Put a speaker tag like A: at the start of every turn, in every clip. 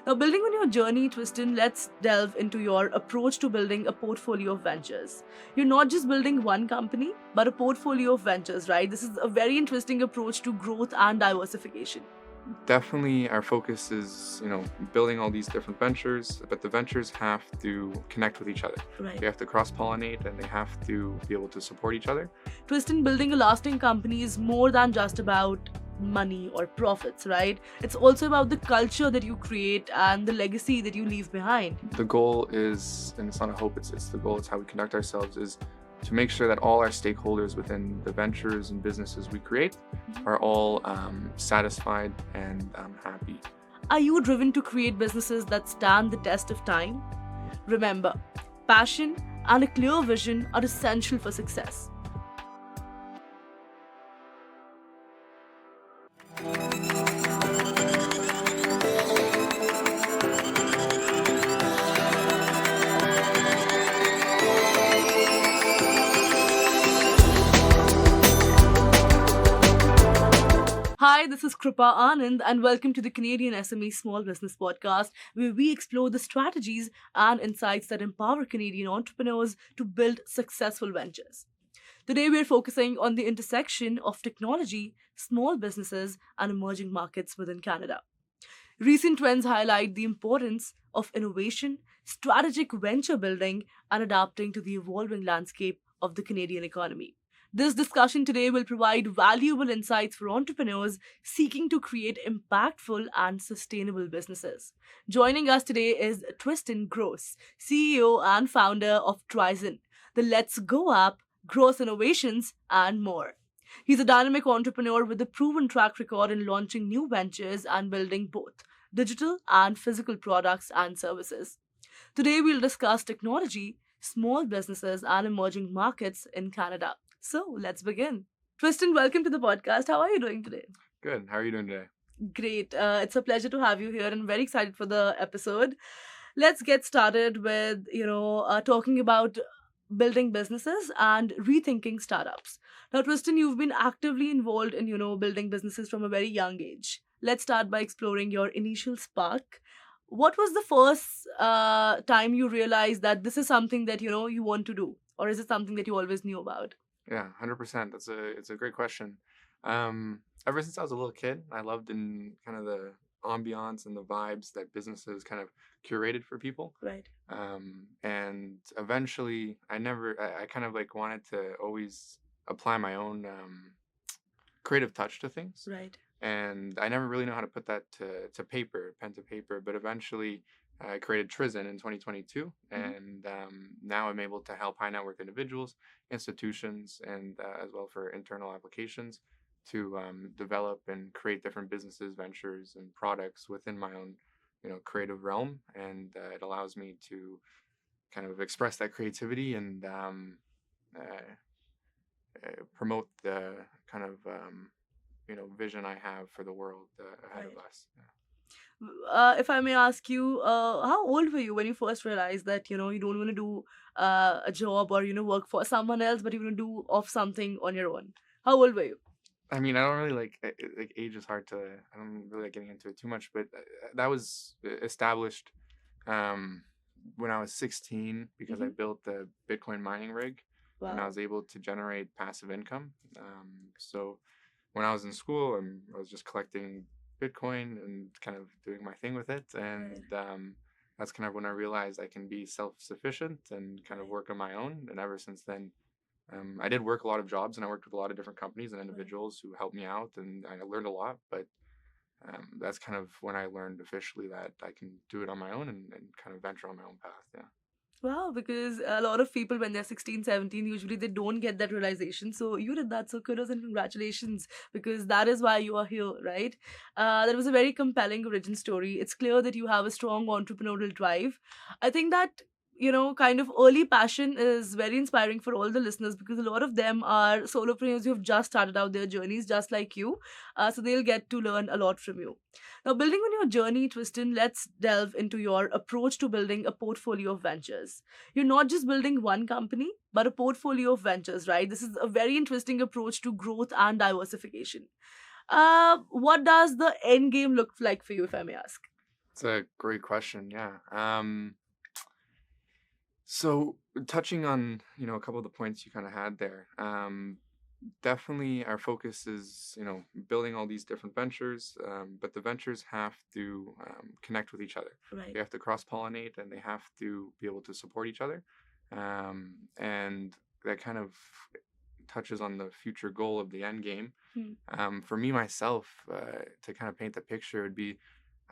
A: Now, building on your journey, Tristan, let's delve into your approach to building a portfolio of ventures. You're not just building one company, but a portfolio of ventures, right? This is a very interesting approach to growth and diversification.
B: Definitely our focus is, building all these different ventures, but the ventures have to connect with each other.
A: Right.
B: They have to cross-pollinate and they have to be able to support each other.
A: Tristan, building a lasting company is more than just about money or profits, right? It's also about the culture that you create and the legacy that you leave behind.
B: The goal is, and it's not a hope, it's the goal, it's how we conduct ourselves, is to make sure that all our stakeholders within the ventures and businesses we create are all satisfied and happy.
A: Are you driven to create businesses that stand the test of time? Remember, passion and a clear vision are essential for success. Hi, this is Kripa Anand, and welcome to the CanadianSME Small Business Podcast, where we explore the strategies and insights that empower Canadian entrepreneurs to build successful ventures. Today, we're focusing on the intersection of technology, small businesses, and emerging markets within Canada. Recent trends highlight the importance of innovation, strategic venture building, and adapting to the evolving landscape of the Canadian economy. This discussion today will provide valuable insights for entrepreneurs seeking to create impactful and sustainable businesses. Joining us today is Tristan Gross, CEO and founder of TRIZAN, the Let's Go app, growth innovations, and more. He's a dynamic entrepreneur with a proven track record in launching new ventures and building both digital and physical products and services. Today, we'll discuss technology, small businesses, and emerging markets in Canada. So let's begin. Tristan, welcome to the podcast. How are you doing today?
B: Good. How are you doing today?
A: Great. It's a pleasure to have you here and very excited for the episode. Let's get started with, talking about building businesses and rethinking startups. Now, Tristan, you've been actively involved in, building businesses from a very young age. Let's start by exploring your initial spark. What was the first time you realized that this is something that, you want to do? Or is it something that you always knew about?
B: Yeah, 100%. It's a great question. Ever since I was a little kid, I loved in kind of the ambiance and the vibes that businesses kind of curated for people.
A: Right.
B: And eventually, I kind of like wanted to always apply my own creative touch to things.
A: Right.
B: And I never really know how to put that to paper, pen to paper. But eventually, I created TRIZAN in 2022, and now I'm able to help high net worth individuals, institutions, and as well for internal applications to develop and create different businesses, ventures, and products within my own, creative realm. And it allows me to kind of express that creativity and promote the kind of vision I have for the world ahead of us. Yeah.
A: If I may ask you, how old were you when you first realized that you don't want to do a job or work for someone else, but you want to do off something on your own? How old were you?
B: I mean, I don't really like age is hard to. I don't really like getting into it too much, but that was established when I was 16 because I built the Bitcoin mining rig, and I
A: Wow.
B: was able to generate passive income. So when I was in school, I was just collecting Bitcoin and kind of doing my thing with it, and that's kind of when I realized I can be self-sufficient and kind of work on my own. And ever since then, I did work a lot of jobs, and I worked with a lot of different companies and individuals who helped me out, and I learned a lot. But that's kind of when I learned officially that I can do it on my own and kind of venture on my own path. Yeah.
A: Wow, because a lot of people when they're 16, 17, usually they don't get that realization. So you did that. So kudos and congratulations, because that is why you are here, right? That was a very compelling origin story. It's clear that you have a strong entrepreneurial drive. I think that, kind of early passion is very inspiring for all the listeners, because a lot of them are solopreneurs who have just started out their journeys, just like you. So they'll get to learn a lot from you. Now, building on your journey, Tristan, let's delve into your approach to building a portfolio of ventures. You're not just building one company, but a portfolio of ventures, right? This is a very interesting approach to growth and diversification. What does the end game look like for you, if I may ask?
B: It's a great question. Yeah. So touching on, a couple of the points you kind of had there, definitely our focus is, building all these different ventures, but the ventures have to connect with each other.
A: Right.
B: They have to cross-pollinate and they have to be able to support each other. And that kind of touches on the future goal of the end game. For me, myself, to kind of paint the picture, would be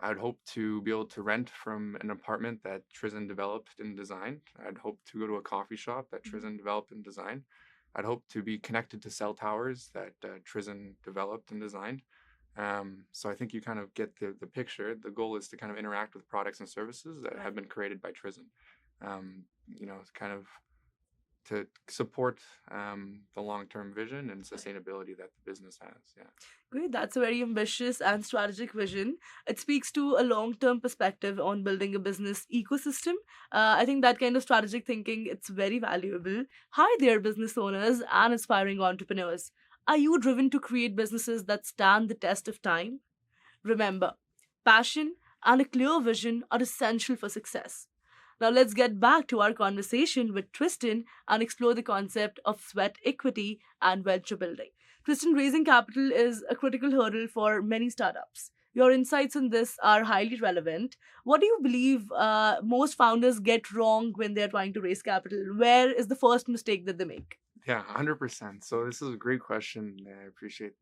B: I'd hope to be able to rent from an apartment that TRIZAN developed and designed. I'd hope to go to a coffee shop that TRIZAN developed and designed. I'd hope to be connected to cell towers that TRIZAN developed and designed. So I think you kind of get the picture. The goal is to kind of interact with products and services that have been created by TRIZAN. Kind of to support the long-term vision and sustainability that the business has. Yeah.
A: Great. That's a very ambitious and strategic vision. It speaks to a long-term perspective on building a business ecosystem. I think that kind of strategic thinking, it's very valuable. Hi there, business owners and aspiring entrepreneurs. Are you driven to create businesses that stand the test of time? Remember, passion and a clear vision are essential for success. Now let's get back to our conversation with Tristan and explore the concept of sweat equity and venture building. Tristan, raising capital is a critical hurdle for many startups. Your insights on this are highly relevant. What do you believe most founders get wrong when they're trying to raise capital? Where is the first mistake that they make?
B: Yeah, 100%. So this is a great question. I appreciate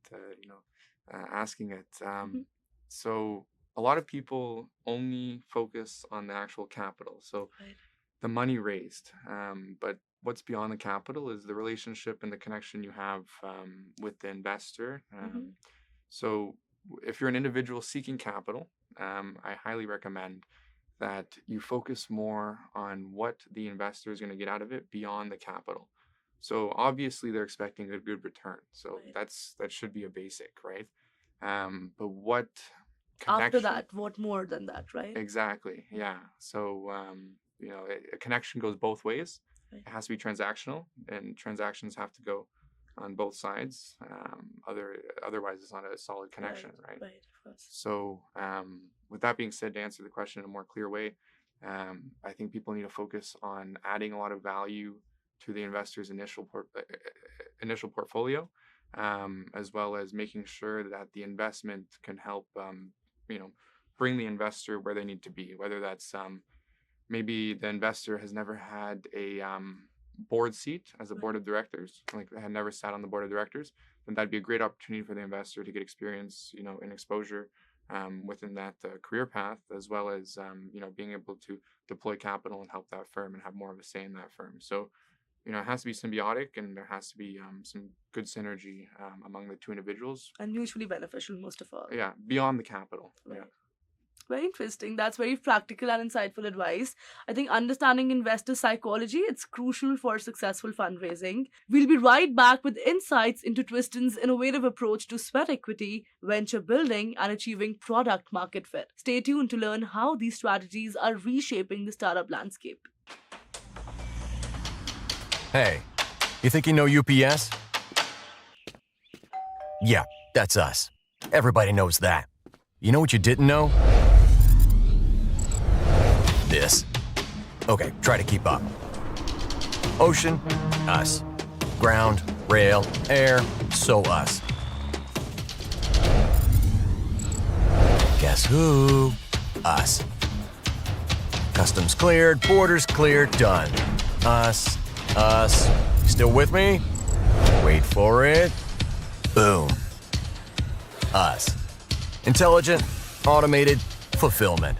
B: asking it. So a lot of people only focus on the actual capital, so the money raised. But what's beyond the capital is the relationship and the connection you have with the investor. So if you're an individual seeking capital, I highly recommend that you focus more on what the investor is going to get out of it beyond the capital. So obviously they're expecting a good return. So that should be a basic, right? But what
A: after that, what more than that, right?
B: Exactly. Yeah. So a connection goes both ways.
A: Right.
B: It has to be transactional, and transactions have to go on both sides. Otherwise, it's not a solid connection, right?
A: Right. Of course.
B: So, with that being said, to answer the question in a more clear way, I think people need to focus on adding a lot of value to the investor's initial portfolio, as well as making sure that the investment can help, bring the investor where they need to be. Whether that's maybe the investor has never had a board seat as a board of directors, like they had never sat on the board of directors, then that'd be a great opportunity for the investor to get experience, and exposure within that career path, as well as being able to deploy capital and help that firm and have more of a say in that firm. So it has to be symbiotic, and there has to be some good synergy among the two individuals,
A: and mutually beneficial, most of all.
B: Yeah, beyond the capital.
A: Right.
B: Yeah.
A: Very interesting. That's very practical and insightful advice. I think understanding investor psychology, it's crucial for successful fundraising. We'll be right back with insights into Tristan's innovative approach to sweat equity, venture building, and achieving product market fit. Stay tuned to learn how these strategies are reshaping the startup landscape.
C: Hey, you think you know UPS? Yeah, that's us. Everybody knows that. You know what you didn't know? This. Okay, try to keep up. Ocean, us. Ground, rail, air, so us. Guess who? Us. Customs cleared, borders cleared, done. Us. Still with me? Wait for it. Boom. Us. Intelligent, automated, fulfillment.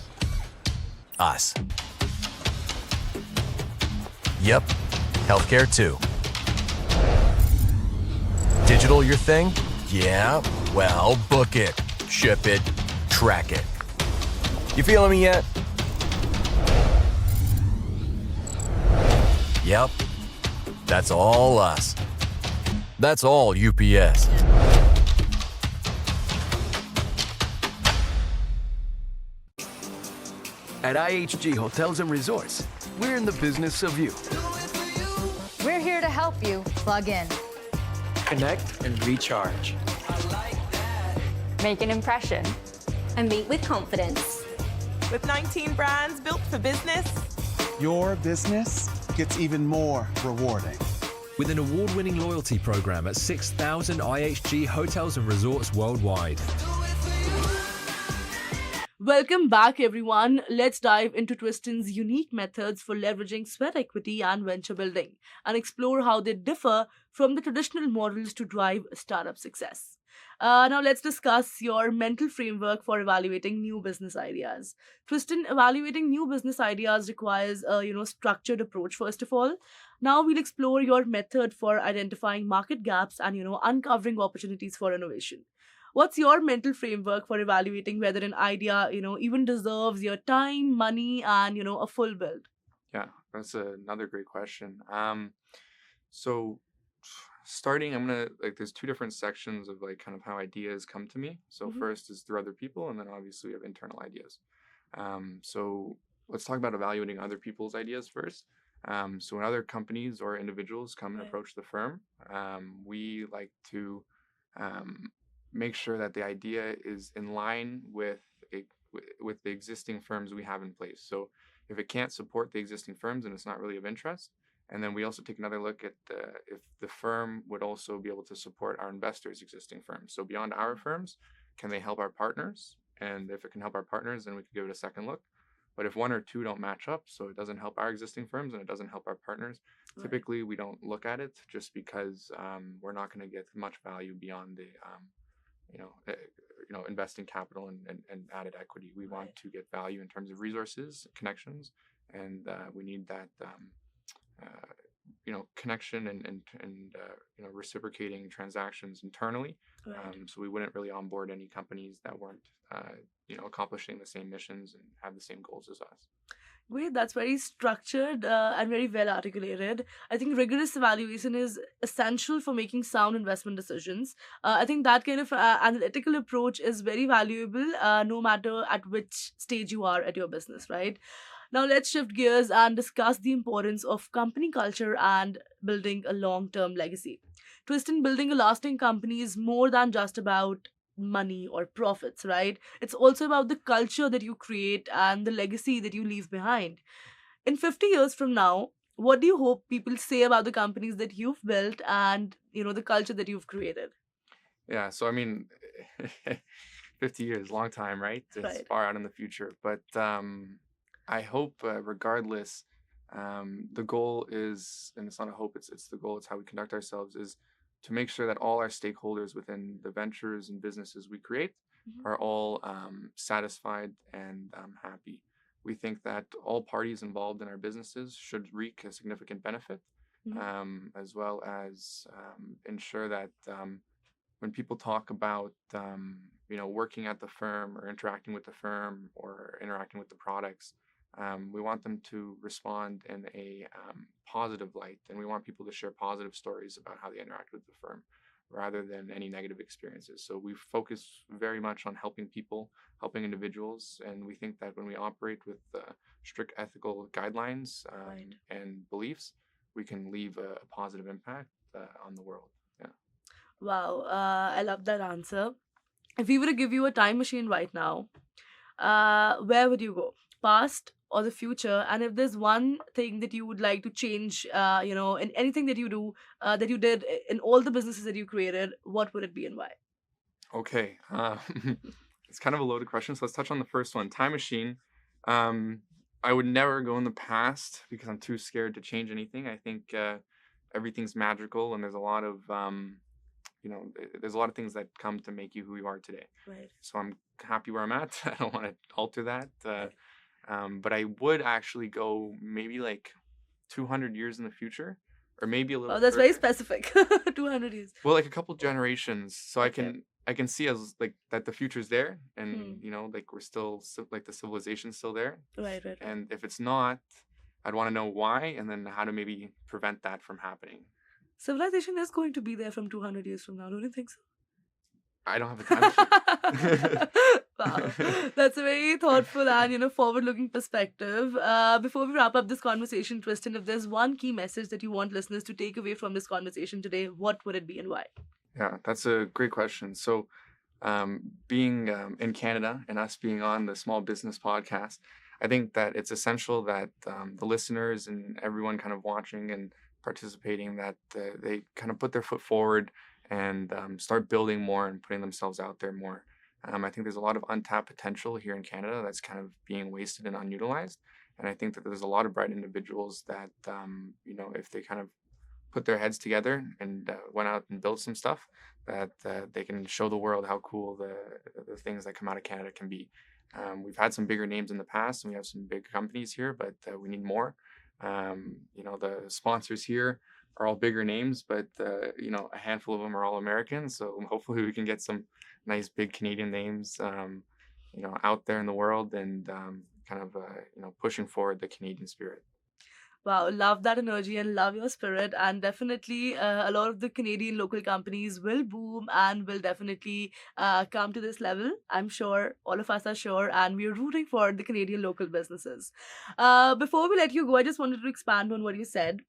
C: Us. Yep, healthcare too. Digital your thing? Yeah, well, book it, ship it, track it. You feeling me yet? Yep, that's all us. That's all UPS.
D: At IHG Hotels and Resorts, we're in the business of you.
E: We're here to help you plug in,
F: connect, and recharge.
E: make an impression,
G: and meet with confidence. With 19 brands built for business,
H: your business gets even more rewarding.
I: With an award-winning loyalty program at 6,000 IHG hotels and resorts worldwide.
A: Welcome back, everyone. Let's dive into Tristan's unique methods for leveraging sweat equity and venture building and explore how they differ from the traditional models to drive startup success. Now, let's discuss your mental framework for evaluating new business ideas. Tristan, evaluating new business ideas requires a structured approach, first of all. Now, we'll explore your method for identifying market gaps and uncovering opportunities for innovation. What's your mental framework for evaluating whether an idea, even deserves your time, money, and, a full build?
B: Yeah, that's another great question. So starting, I'm gonna there's two different sections of kind of how ideas come to me. So first is through other people, and then obviously we have internal ideas. So let's talk about evaluating other people's ideas first. So when other companies or individuals come and approach the firm, we like to make sure that the idea is in line with the existing firms we have in place. So if it can't support the existing firms, then it's not really of interest. And then we also take another look at if the firm would also be able to support our investors' existing firms. So beyond our firms, can they help our partners? And if it can help our partners, then we could give it a second look. But if one or two don't match up, so it doesn't help our existing firms and it doesn't help our partners, typically we don't look at it just because we're not going to get much value beyond the investing capital and added equity. We want to get value in terms of resources, connections, and we need that connection and reciprocating transactions internally. So we wouldn't really onboard any companies that weren't accomplishing the same missions and have the same goals as us.
A: Great, that's very structured and very well articulated. I think rigorous evaluation is essential for making sound investment decisions. I think that kind of analytical approach is very valuable no matter at which stage you are at your business, right? Now, let's shift gears and discuss the importance of company culture and building a long-term legacy. Tristan, building a lasting company is more than just about money or profits, right? It's also about the culture that you create and the legacy that you leave behind. In 50 years from now, what do you hope people say about the companies that you've built and, the culture that you've created?
B: Yeah, so I mean, 50 years, long time, right? It's far out in the future. But I hope regardless, the goal is, and it's not a hope, it's the goal, it's how we conduct ourselves, is to make sure that all our stakeholders within the ventures and businesses we create are all satisfied and happy. We think that all parties involved in our businesses should wreak a significant benefit, as well as ensure that when people talk about working at the firm or interacting with the firm or interacting with the products, we want them to respond in a positive light, and we want people to share positive stories about how they interact with the firm rather than any negative experiences. So we focus very much on helping people, helping individuals, and we think that when we operate with strict ethical guidelines and beliefs, we can leave a positive impact on the world. Yeah.
A: Wow, I love that answer. If we were to give you a time machine right now, where would you go? Past or the future? And if there's one thing that you would like to change, in anything that you do, that you did in all the businesses that you created, what would it be and why?
B: Okay. It's kind of a loaded question. So let's touch on the first one. Time machine. I would never go in the past because I'm too scared to change anything. I think everything's magical, and there's a lot of there's a lot of things that come to make you who you are today.
A: Right.
B: So I'm happy where I'm at. I don't want to alter that. But I would actually go maybe 200 years in the future, or maybe a little.
A: Oh, that's
B: further.
A: very specific. 200 years.
B: Well, a couple generations, so I can see as that the future's there, and we're still the civilization's still there.
A: Right.
B: And if it's not, I'd want to know why, and then how to maybe prevent that from happening.
A: Civilization is going to be there from 200 years from now, don't you think so?
B: I don't have a time machine.
A: Wow, that's a very thoughtful and forward-looking perspective. Before we wrap up this conversation, Tristan, if there's one key message that you want listeners to take away from this conversation today, what would it be and why?
B: Yeah, that's a great question. So being in Canada and us being on the Small Business Podcast, I think that it's essential that the listeners and everyone kind of watching and participating, that they kind of put their foot forward and start building more and putting themselves out there more. I think there's a lot of untapped potential here in Canada that's kind of being wasted and unutilized. And I think that there's a lot of bright individuals that, if they kind of put their heads together and went out and built some stuff, that they can show the world how cool the things that come out of Canada can be. We've had some bigger names in the past, and we have some big companies here, but we need more. The sponsors here are all bigger names, but a handful of them are all Americans. So hopefully we can get some nice big Canadian names, out there in the world, and pushing forward the Canadian spirit.
A: Wow, love that energy and love your spirit. And definitely a lot of the Canadian local companies will boom and will definitely come to this level. I'm sure, all of us are sure, and we're rooting for the Canadian local businesses. Before we let you go, I just wanted to expand on what you said.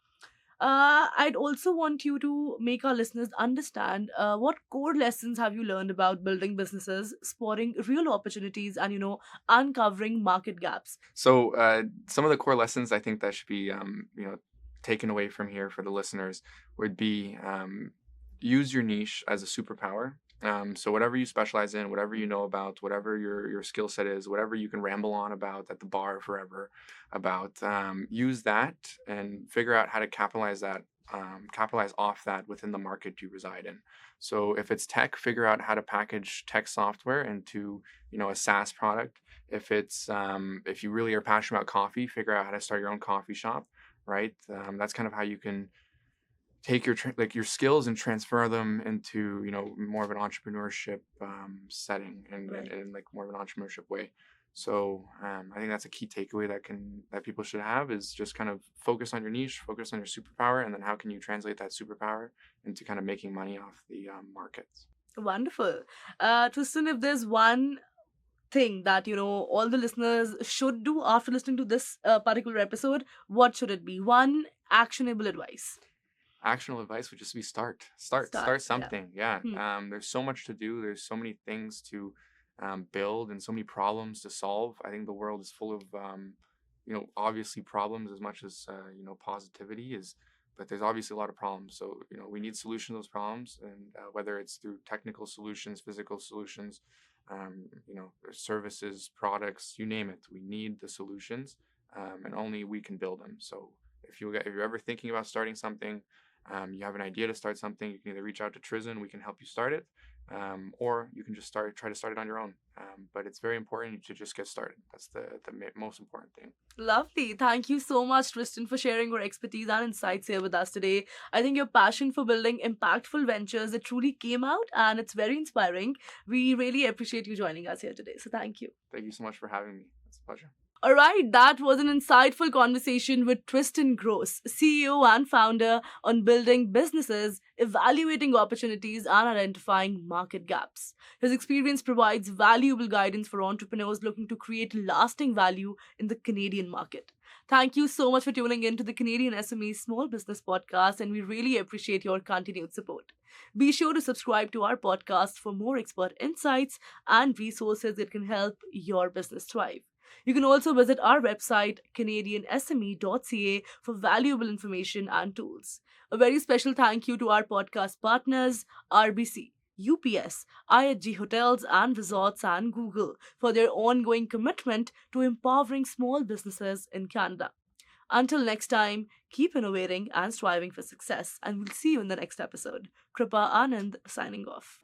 A: I'd also want you to make our listeners understand what core lessons have you learned about building businesses, spotting real opportunities, and uncovering market gaps.
B: So some of the core lessons I think that should be taken away from here for the listeners would be use your niche as a superpower. So whatever you specialize in, whatever you know about, whatever your skill set is, whatever you can ramble on about at the bar forever about, use that and figure out how to capitalize off that within the market you reside in. So if it's tech, figure out how to package tech software into, a SaaS product. If it's, if you really are passionate about coffee, figure out how to start your own coffee shop, right? That's kind of how you can take your skills and transfer them into more of an entrepreneurship setting and like more of an entrepreneurship way. So I think that's a key takeaway that people should have, is just kind of focus on your niche, focus on your superpower, and then how can you translate that superpower into kind of making money off the markets.
A: Wonderful. Tristan, if there's one thing that all the listeners should do after listening to this particular episode, what should it be? One actionable advice.
B: Actionable advice would just be start something. Yeah. There's so much to do. There's so many things to build and so many problems to solve. I think the world is full of obviously problems as much as positivity is, but there's obviously a lot of problems. So we need solutions to those problems, and whether it's through technical solutions, physical solutions, services, products, you name it, we need the solutions, and only we can build them. So if you're ever thinking about starting something, you have an idea to start something, you can either reach out to TRIZAN, we can help you start it, or you can just try to start it on your own. But it's very important to just get started. That's the most important thing.
A: Lovely. Thank you so much, Tristan, for sharing your expertise and insights here with us today. I think your passion for building impactful ventures, it truly came out, and it's very inspiring. We really appreciate you joining us here today. So thank you.
B: Thank you so much for having me. It's a pleasure.
A: All right, that was an insightful conversation with Tristan Gross, CEO and founder, on building businesses, evaluating opportunities, and identifying market gaps. His experience provides valuable guidance for entrepreneurs looking to create lasting value in the Canadian market. Thank you so much for tuning in to the Canadian SME Small Business Podcast, and we really appreciate your continued support. Be sure to subscribe to our podcast for more expert insights and resources that can help your business thrive. You can also visit our website, CanadianSME.ca, for valuable information and tools. A very special thank you to our podcast partners, RBC, UPS, IHG Hotels and Resorts, and Google for their ongoing commitment to empowering small businesses in Canada. Until next time, keep innovating and striving for success, and we'll see you in the next episode. Kripa Anand signing off.